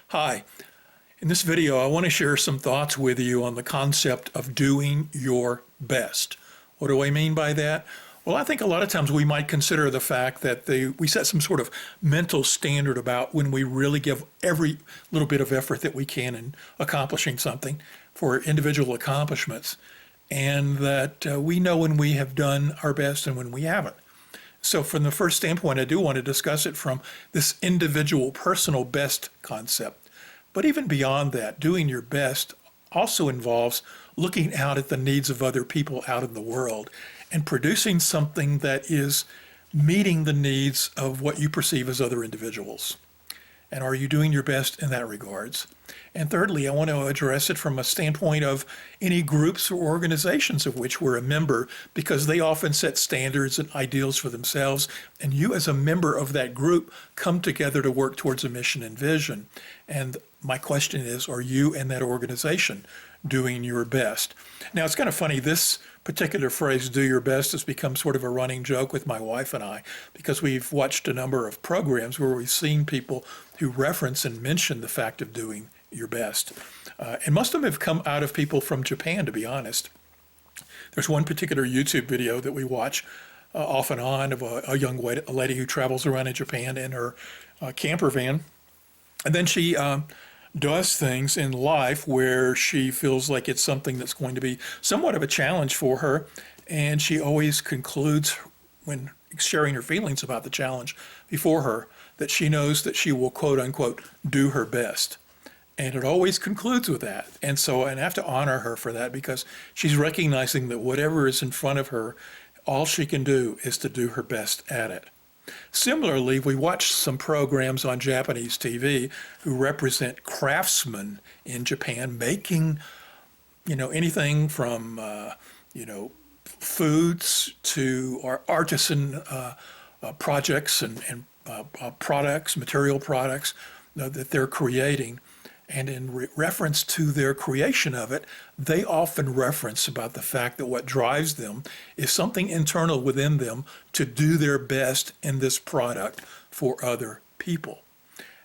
Hi. In this video, I want to share some thoughts with you on the concept of doing your best. What do I mean by that? Well, I think a lot of times we might consider the fact that we set some sort of mental standard about when we really give every little bit of effort that we can in accomplishing something for individual accomplishments, and that we know when we have done our best and when we haven't. So from the first standpoint, I do want to discuss it from this individual personal best concept. But even beyond that, doing your best also involves looking out at the needs of other people out in the world and producing something that is meeting the needs of what you perceive as other individuals. And are you doing your best in that regards? And thirdly, I want to address it from a standpoint of any groups or organizations of which we're a member, because they often set standards and ideals for themselves, and you as a member of that group come together to work towards a mission and vision. And my question is, are you and that organization doing your best? Now, it's kind of funny, this particular phrase, do your best, has become sort of a running joke with my wife and I, because we've watched a number of programs where we've seen people who reference and mention the fact of doing your best. And most of them have come out of people from Japan, to be honest. There's one particular YouTube video that we watch off and on of a young lady who travels around in Japan in her camper van. And then she does things in life where she feels like it's something that's going to be somewhat of a challenge for her. And she always concludes, when sharing her feelings about the challenge before her, that she knows that she will, quote unquote, do her best. And it always concludes with that. And so I have to honor her for that, because she's recognizing that whatever is in front of her, all she can do is to do her best at it. Similarly, we watch some programs on Japanese TV who represent craftsmen in Japan making, anything from, foods to artisan projects and products, material products that they're creating. And in reference to their creation of it, they often reference about the fact that what drives them is something internal within them to do their best in this product for other people.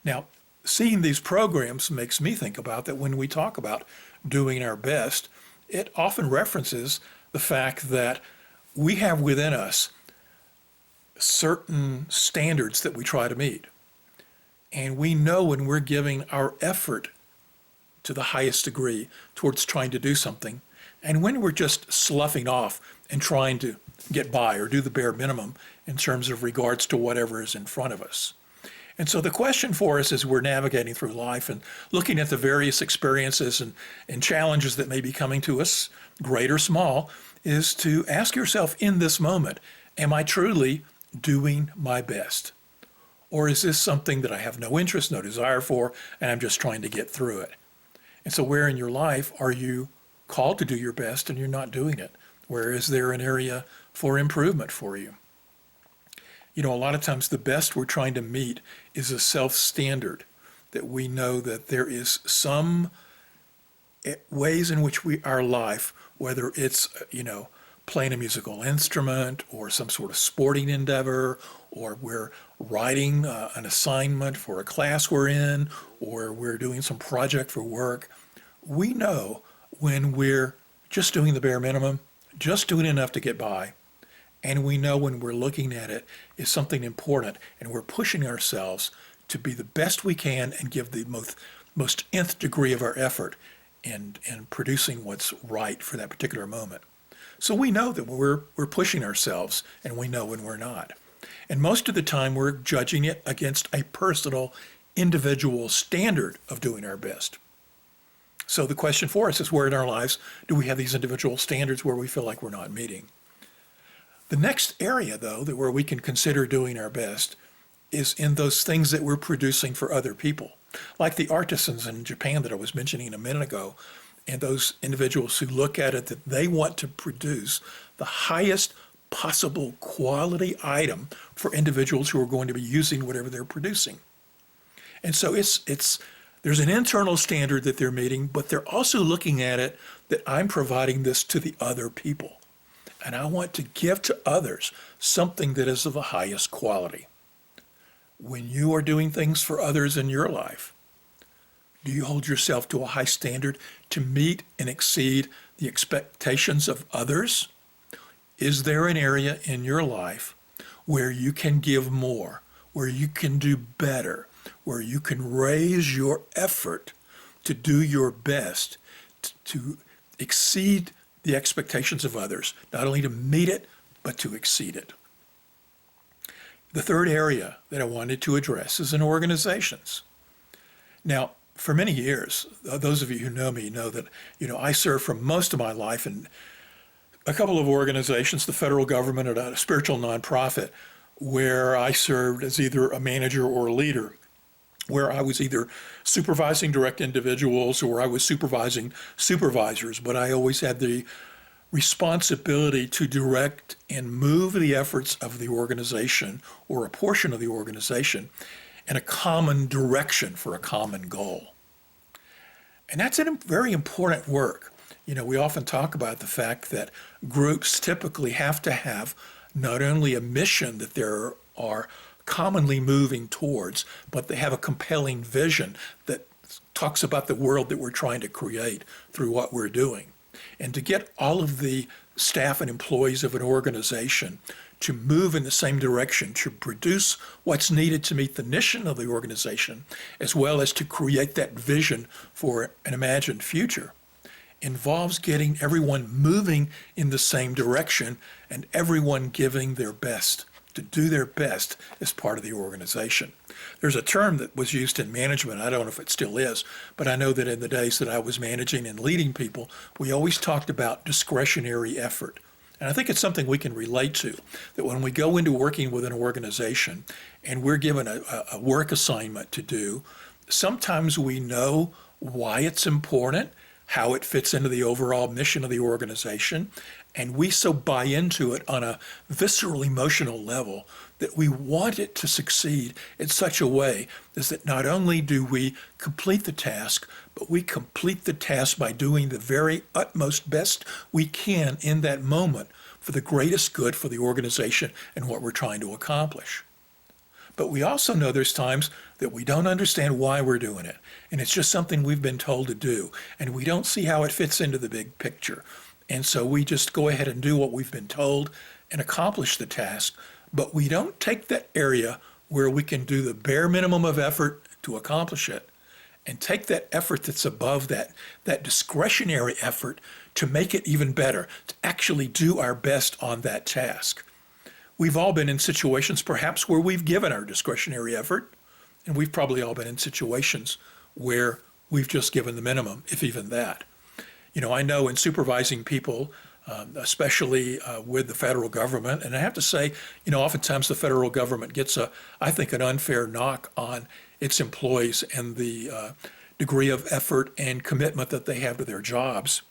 Now, seeing these programs makes me think about that when we talk about doing our best, it often references the fact that we have within us certain standards that we try to meet. And we know when we're giving our effort to the highest degree towards trying to do something, and when we're just sloughing off and trying to get by or do the bare minimum in terms of regards to whatever is in front of us. And so the question for us as we're navigating through life and looking at the various experiences and challenges that may be coming to us, great or small, is to ask yourself in this moment, am I truly doing my best? Or is this something that I have no interest, no desire for, and I'm just trying to get through it? And so where in your life are you called to do your best and you're not doing it? Where is there an area for improvement for you? A lot of times the best we're trying to meet is a self-standard, that we know that there is some ways in which our life, whether it's, playing a musical instrument or some sort of sporting endeavor, or we're writing an assignment for a class we're in, or we're doing some project for work, we know when we're just doing the bare minimum, just doing enough to get by, and we know when we're looking at it is something important and we're pushing ourselves to be the best we can and give the most nth degree of our effort in producing what's right for that particular moment. So we know that we're pushing ourselves, and we know when we're not. And most of the time we're judging it against a personal, individual standard of doing our best. So the question for us is, where in our lives do we have these individual standards where we feel like we're not meeting? The next area, though, where we can consider doing our best is in those things that we're producing for other people. Like the artisans in Japan that I was mentioning a minute ago, and those individuals who look at it that they want to produce the highest possible quality item for individuals who are going to be using whatever they're producing. And so there's an internal standard that they're meeting, but they're also looking at it that I'm providing this to the other people. And I want to give to others something that is of the highest quality. When you are doing things for others in your life, Do you hold yourself to a high standard to meet and exceed the expectations of others? Is there an area in your life where you can give more, where you can do better, where you can raise your effort to do your best to exceed the expectations of others, not only to meet it, but to exceed it? The third area that I wanted to address is in organizations. Now, for many years, those of you who know me know that, I served for most of my life in a couple of organizations, the federal government and a spiritual nonprofit, where I served as either a manager or a leader, where I was either supervising direct individuals or I was supervising supervisors, but I always had the responsibility to direct and move the efforts of the organization or a portion of the organization in a common direction for a common goal. And that's a very important work. We often talk about the fact that groups typically have to have not only a mission that they are commonly moving towards, but they have a compelling vision that talks about the world that we're trying to create through what we're doing. And to get all of the staff and employees of an organization to move in the same direction, to produce what's needed to meet the mission of the organization, as well as to create that vision for an imagined future, involves getting everyone moving in the same direction and everyone giving their best to do their best as part of the organization. There's a term that was used in management, I don't know if it still is, but I know that in the days that I was managing and leading people, we always talked about discretionary effort. And I think it's something we can relate to, that when we go into working with an organization and we're given a work assignment to do, sometimes we know why it's important, how it fits into the overall mission of the organization, and we so buy into it on a visceral emotional level that we want it to succeed in such a way as that not only do we complete the task, but we complete the task by doing the very utmost best we can in that moment for the greatest good for the organization and what we're trying to accomplish. But we also know there's times that we don't understand why we're doing it, and it's just something we've been told to do, and we don't see how it fits into the big picture. And so we just go ahead and do what we've been told and accomplish the task, but we don't take that area where we can do the bare minimum of effort to accomplish it and take that effort that's above that discretionary effort to make it even better, to actually do our best on that task. We've all been in situations perhaps where we've given our discretionary effort, and we've probably all been in situations where we've just given the minimum, if even that. I know in supervising people, especially with the federal government, and I have to say, oftentimes the federal government gets I think, an unfair knock on its employees and the degree of effort and commitment that they have to their jobs.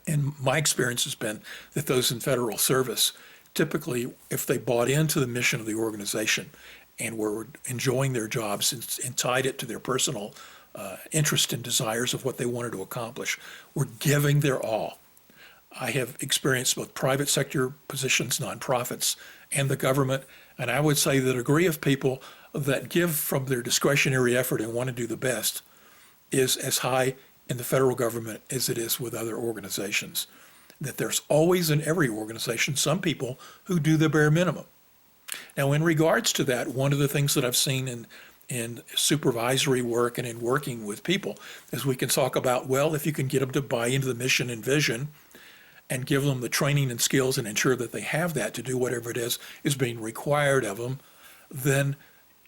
And my experience has been that those in federal service, typically, if they bought into the mission of the organization and were enjoying their jobs and tied it to their personal interest and desires of what they wanted to accomplish, were giving their all. I have experienced both private sector positions, nonprofits, and the government, and I would say the degree of people that give from their discretionary effort and want to do the best is as high in the federal government as it is with other organizations. That there's always in every organization some people who do the bare minimum. Now, in regards to that, one of the things that I've seen in supervisory work and in working with people is we can talk about, well, if you can get them to buy into the mission and vision and give them the training and skills and ensure that they have that to do whatever it is being required of them, then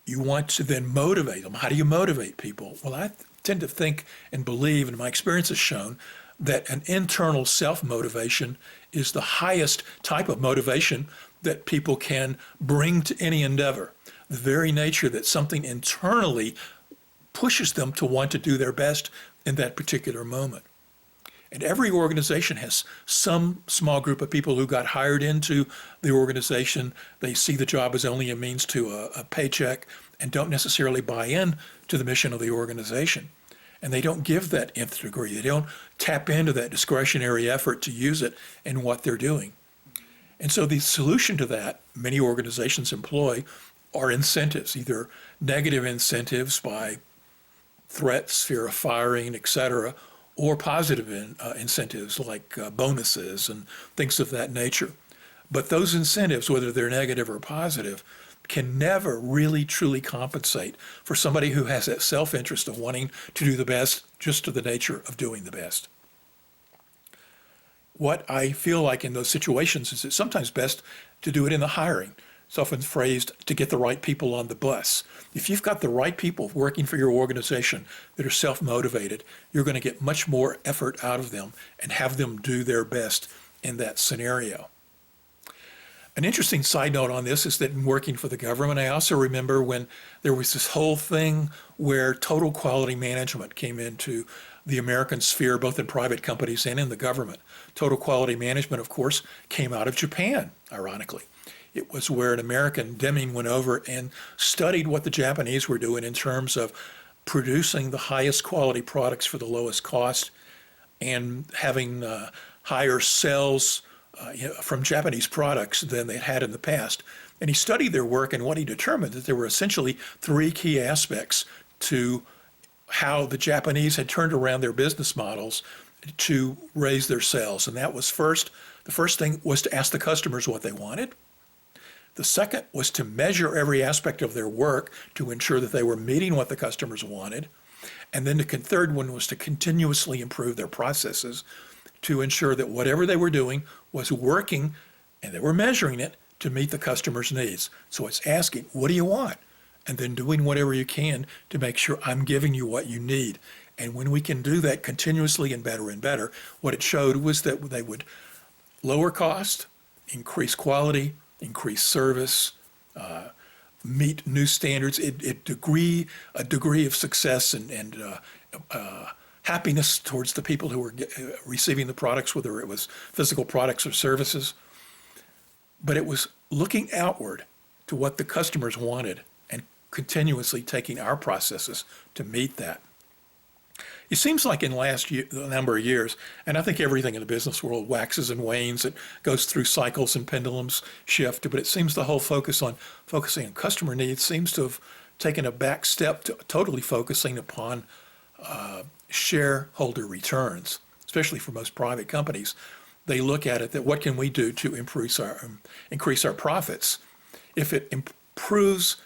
you want to then motivate them. How do you motivate people? Well, I tend to think and believe, and my experience has shown, that an internal self-motivation is the highest type of motivation that people can bring to any endeavor. The very nature that something internally pushes them to want to do their best in that particular moment. And every organization has some small group of people who got hired into the organization. They see the job as only a means to a paycheck and don't necessarily buy in to the mission of the organization. And they don't give that nth degree. They don't tap into that discretionary effort to use it in what they're doing. And so the solution to that, many organizations employ, are incentives, either negative incentives by threats, fear of firing, etc., or positive incentives like bonuses and things of that nature. But those incentives, whether they're negative or positive, can never really truly compensate for somebody who has that self-interest of wanting to do the best just to the nature of doing the best. What I feel like in those situations is it's sometimes best to do it in the hiring. It's often phrased to get the right people on the bus. If you've got the right people working for your organization that are self-motivated, you're going to get much more effort out of them and have them do their best in that scenario. An interesting side note on this is that in working for the government, I also remember when there was this whole thing where total quality management came into the American sphere, both in private companies and in the government. Total quality management, of course, came out of Japan, ironically. It was where an American, Deming, went over and studied what the Japanese were doing in terms of producing the highest quality products for the lowest cost and having higher sales from Japanese products than they'd had in the past. And he studied their work, and what he determined that there were essentially three key aspects to how the Japanese had turned around their business models to raise their sales. And that was the first thing was to ask the customers what they wanted. The second was to measure every aspect of their work to ensure that they were meeting what the customers wanted. And then the third one was to continuously improve their processes to ensure that whatever they were doing was working and they were measuring it to meet the customer's needs. So it's asking, what do you want? And then doing whatever you can to make sure I'm giving you what you need. And when we can do that continuously and better, what it showed was that they would lower cost, increase quality, increase service, meet new standards, a degree of success and happiness towards the people who were receiving the products, whether it was physical products or services. But it was looking outward to what the customers wanted and continuously taking our processes to meet that. It seems like in the number of years, and I think everything in the business world waxes and wanes, it goes through cycles and pendulums shift, but it seems the whole focusing on customer needs seems to have taken a back step to totally focusing upon shareholder returns, especially for most private companies. They look at it that what can we do to increase our profits? If it improves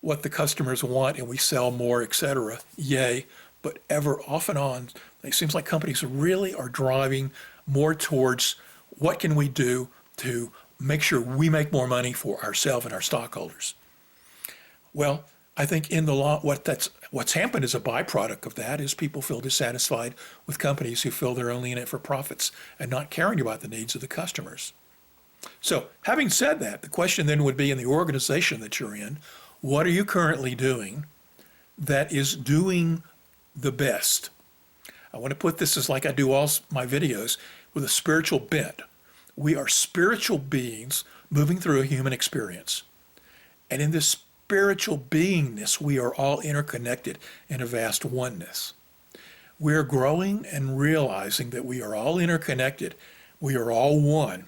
what the customers want and we sell more, etc., yay. But ever off and on, it seems like companies really are driving more towards what can we do to make sure we make more money for ourselves and our stockholders. Well, I think in the law, what's happened as a byproduct of that is people feel dissatisfied with companies who feel they're only in it for profits and not caring about the needs of the customers. So having said that, the question then would be in the organization that you're in, what are you currently doing that is doing the best? I want to put this as like I do all my videos with a spiritual bent. We are spiritual beings moving through a human experience. And in this spiritual beingness, we are all interconnected in a vast oneness. We're growing and realizing that we are all interconnected. We are all one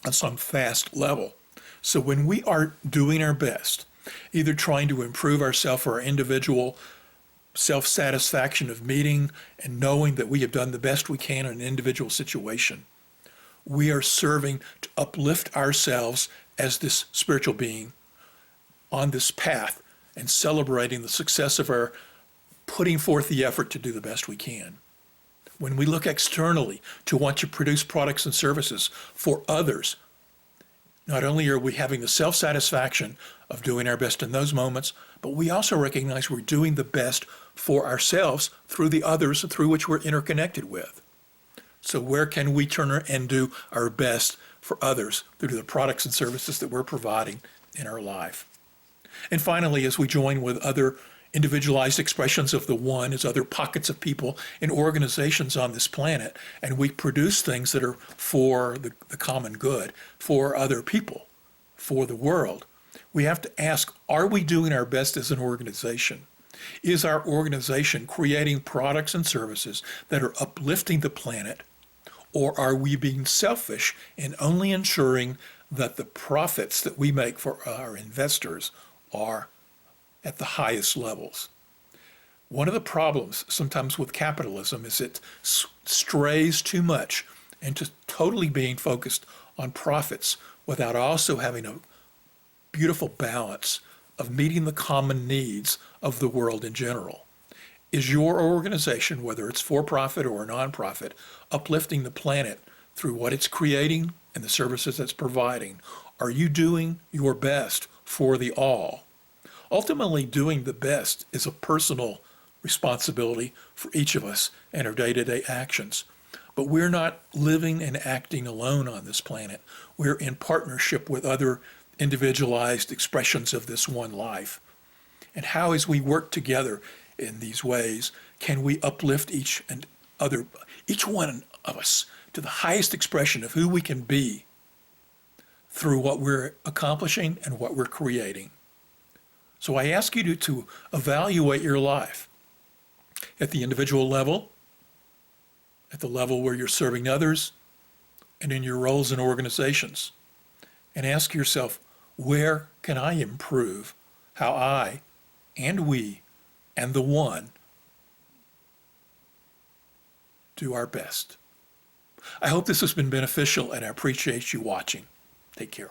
on some vast level. So when we are doing our best, either trying to improve ourselves or our individual self-satisfaction of meeting and knowing that we have done the best we can in an individual situation, we are serving to uplift ourselves as this spiritual being on this path and celebrating the success of our putting forth the effort to do the best we can. When we look externally to want to produce products and services for others, not only are we having the self-satisfaction of doing our best in those moments, but we also recognize we're doing the best for ourselves through the others through which we're interconnected with. So where can we turn and do our best for others through the products and services that we're providing in our life? And finally, as we join with other individualized expressions of the one, as other pockets of people and organizations on this planet, and we produce things that are for the common good, for other people, for the world, we have to ask, are we doing our best as an organization? Is our organization creating products and services that are uplifting the planet, or are we being selfish in only ensuring that the profits that we make for our investors are at the highest levels? One of the problems sometimes with capitalism is it strays too much into totally being focused on profits without also having a beautiful balance of meeting the common needs of the world in general. Is your organization, whether it's for profit or a nonprofit, uplifting the planet through what it's creating and the services it's providing? Are you doing your best for the all? Ultimately, doing the best is a personal responsibility for each of us and our day-to-day actions. But we're not living and acting alone on this planet. We're in partnership with other individualized expressions of this one life. And how, as we work together in these ways, can we uplift each one of us to the highest expression of who we can be through what we're accomplishing and what we're creating? So I ask you to evaluate your life at the individual level, at the level where you're serving others, and in your roles in organizations. And ask yourself, where can I improve how I and we and the one do our best? I hope this has been beneficial, and I appreciate you watching. Take care.